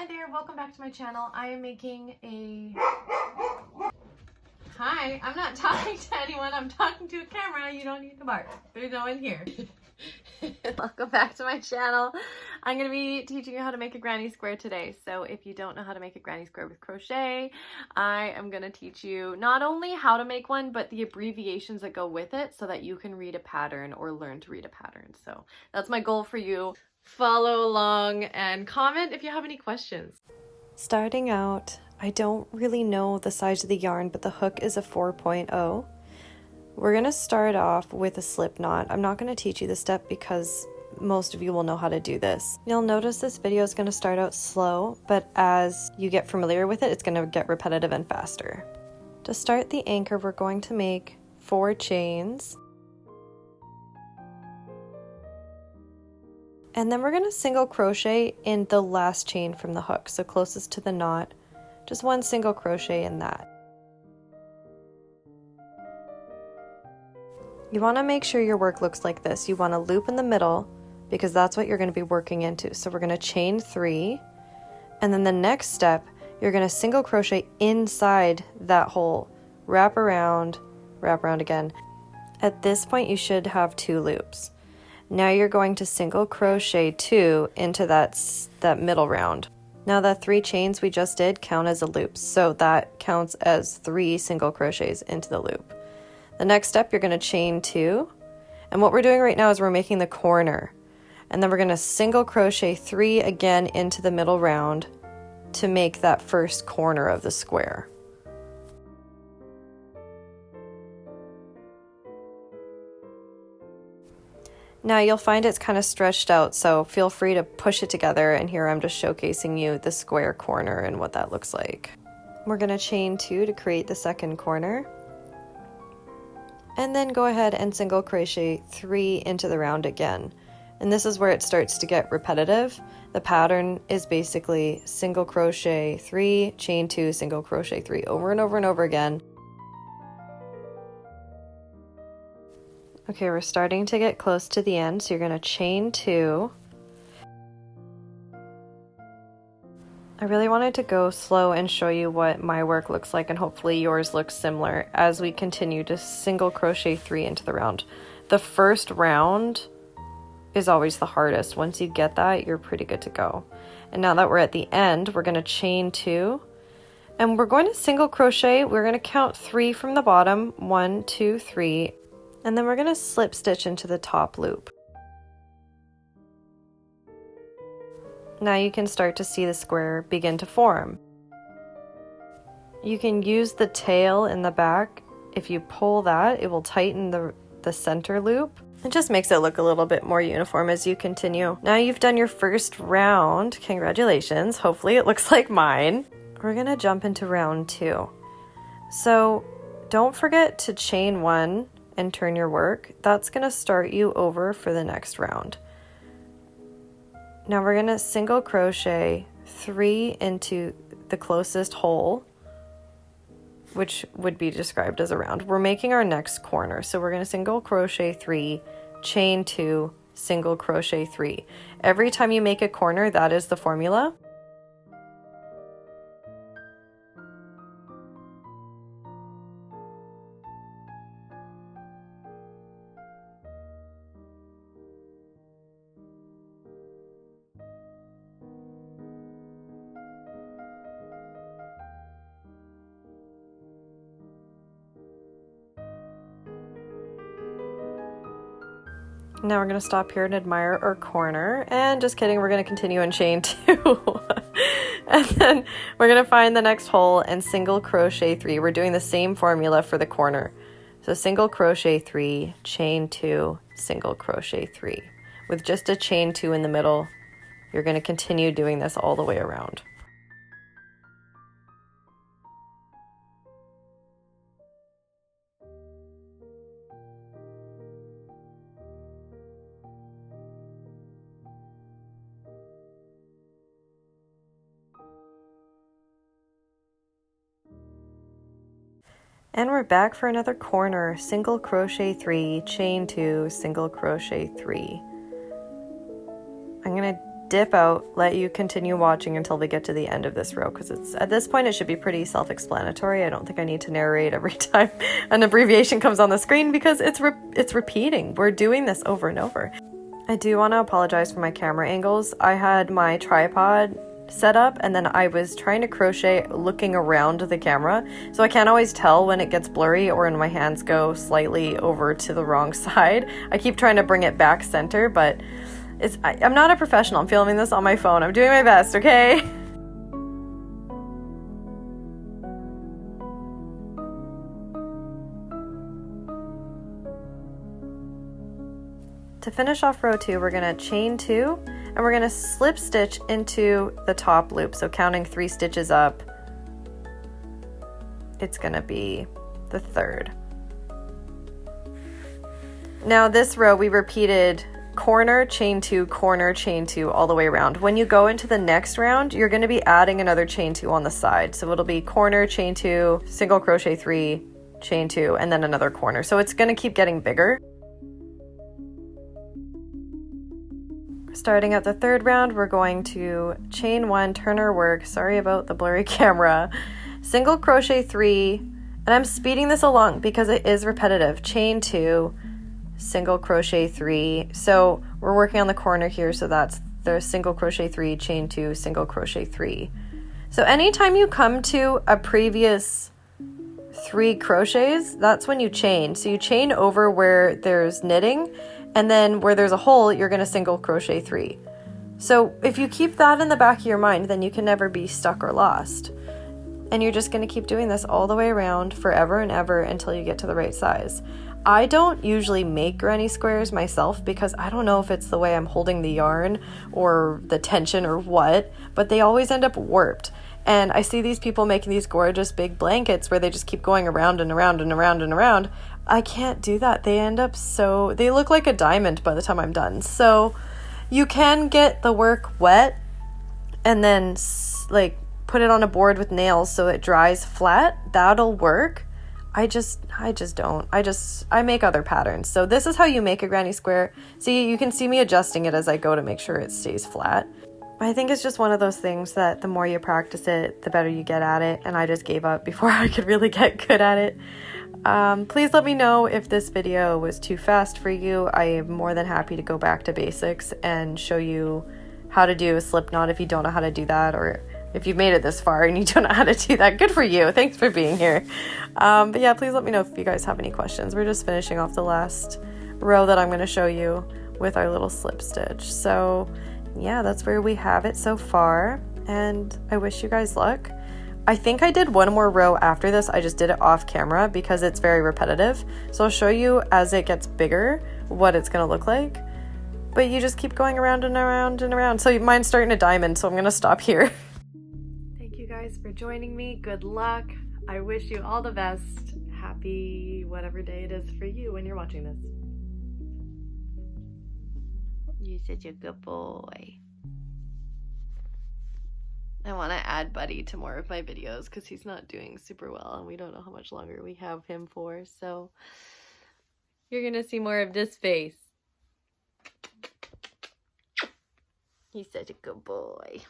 Hi there, welcome back to my channel. I am making a... Hi, I'm not talking to anyone, I'm talking to a camera. You don't need to bark. There's no one here. Welcome back to my channel. I'm going to be teaching you how to make a granny square today. So if you don't know how to make a granny square with crochet, I am going to teach you not only how to make one, but the abbreviations that go with it so that you can read a pattern or learn to read a pattern. So that's my goal for you. Follow along and comment if you have any questions. Starting out, I don't really know the size of the yarn, but the hook is a 4.0. We're going to start off with a slip knot. I'm not going to teach you the step because most of you will know how to do this. You'll notice this video is going to start out slow, but as you get familiar with it, it's going to get repetitive and faster. To start the anchor, we're going to make 4 chains. And then we're going to single crochet in the last chain from the hook, so closest to the knot. Just 1 single crochet in that. You want to make sure your work looks like this. You want to loop in the middle because that's what you're going to be working into. So we're going to chain 3, and then the next step, you're going to single crochet inside that hole. Wrap around again. At this point, you should have 2 loops. Now you're going to single crochet 2 into that middle round. Now the 3 chains we just did count as a loop, so that counts as 3 single crochets into the loop. The next step, you're going to chain 2, and what we're doing right now is we're making the corner, and then we're going to single crochet 3 again into the middle round to make that first corner of the square. Now you'll find it's kind of stretched out, so feel free to push it together, and here I'm just showcasing you the square corner and what that looks like. We're going to chain 2 to create the second corner, and then go ahead and single crochet 3 into the round again. And this is where it starts to get repetitive. The pattern is basically single crochet 3, chain 2, single crochet 3 over and over and over again. Okay, we're starting to get close to the end, so you're going to chain 2. I really wanted to go slow and show you what my work looks like, and hopefully yours looks similar as we continue to single crochet 3 into the round. The first round is always the hardest. Once you get that, you're pretty good to go. And now that we're at the end, we're going to chain 2, and we're going to single crochet. We're going to count 3 from the bottom, 1, 2, 3, and then we're going to slip stitch into the top loop. Now you can start to see the square begin to form. You can use the tail in the back. If you pull that, it will tighten the center loop. It just makes it look a little bit more uniform as you continue. Now you've done your first round. Congratulations. Hopefully it looks like mine. We're going to jump into round 2. So don't forget to chain 1 and turn your work. That's going to start you over for the next round. Now we're going to single crochet 3 into the closest hole, which would be described as a round. We're making our next corner, so we're going to single crochet 3, chain 2, single crochet 3. Every time you make a corner, that is the formula. Now we're going to stop here and admire our corner, and just kidding, we're going to continue and chain 2. And then we're going to find the next hole and single crochet 3. We're doing the same formula for the corner. So single crochet 3, chain 2, single crochet 3. With just a chain 2 in the middle, you're going to continue doing this all the way around. And we're back for another corner. Single crochet 3, chain 2, single crochet 3. I'm going to dip out, let you continue watching until we get to the end of this row, because it's at this point it should be pretty self-explanatory. I don't think I need to narrate every time an abbreviation comes on the screen because it's repeating. We're doing this over and over. I do want to apologize for my camera angles. I had my tripod set up and then I was trying to crochet looking around the camera, so I can't always tell when it gets blurry or when my hands go slightly over to the wrong side. I keep trying to bring it back center, but I'm not a professional. I'm filming this on my phone. I'm doing my best, okay? To finish off row 2, we're going to chain 2 and we're going to slip stitch into the top loop. So counting 3 stitches up, it's going to be the 3rd. Now this row we repeated corner, chain 2, corner, chain 2 all the way around. When you go into the next round, you're going to be adding another chain 2 on the side. So it'll be corner, chain 2, single crochet 3, chain 2, and then another corner. So it's going to keep getting bigger. Starting at the 3rd round, we're going to chain 1, turn our work, sorry about the blurry camera, single crochet 3, and I'm speeding this along because it is repetitive, chain 2, single crochet 3. So we're working on the corner here, so that's the single crochet 3, chain 2, single crochet 3. So anytime you come to a previous 3 crochets, that's when you chain. So you chain over where there's knitting, and then where there's a hole, you're going to single crochet 3. So if you keep that in the back of your mind, then you can never be stuck or lost. And you're just going to keep doing this all the way around forever and ever until you get to the right size. I don't usually make granny squares myself because I don't know if it's the way I'm holding the yarn or the tension or what, but they always end up warped. And I see these people making these gorgeous big blankets where they just keep going around and around and around and around. I can't do that. They end up they look like a diamond by the time I'm done. So you can get the work wet and then like put it on a board with nails so it dries flat. That'll work. I just don't. I make other patterns. So this is how you make a granny square. See, you can see me adjusting it as I go to make sure it stays flat. I think it's just one of those things that the more you practice it, the better you get at it. And I just gave up before I could really get good at it. Please let me know if this video was too fast for you. I am more than happy to go back to basics and show you how to do a slip knot if you don't know how to do that, or if you've made it this far and you don't know how to do that. Good for you. Thanks for being here. But yeah, please let me know if you guys have any questions. We're just finishing off the last row that I'm going to show you with our little slip stitch. So yeah, that's where we have it so far, and I wish you guys luck. I think I did one more row after this. I just did it off camera because it's very repetitive. So I'll show you as it gets bigger what it's going to look like. But you just keep going around and around and around. So mine's starting to diamond, so I'm going to stop here. Thank you guys for joining me. Good luck. I wish you all the best. Happy whatever day it is for you when you're watching this. You're such a good boy. I want to add Buddy to more of my videos because he's not doing super well and we don't know how much longer we have him for. So you're going to see more of this face. He's such a good boy.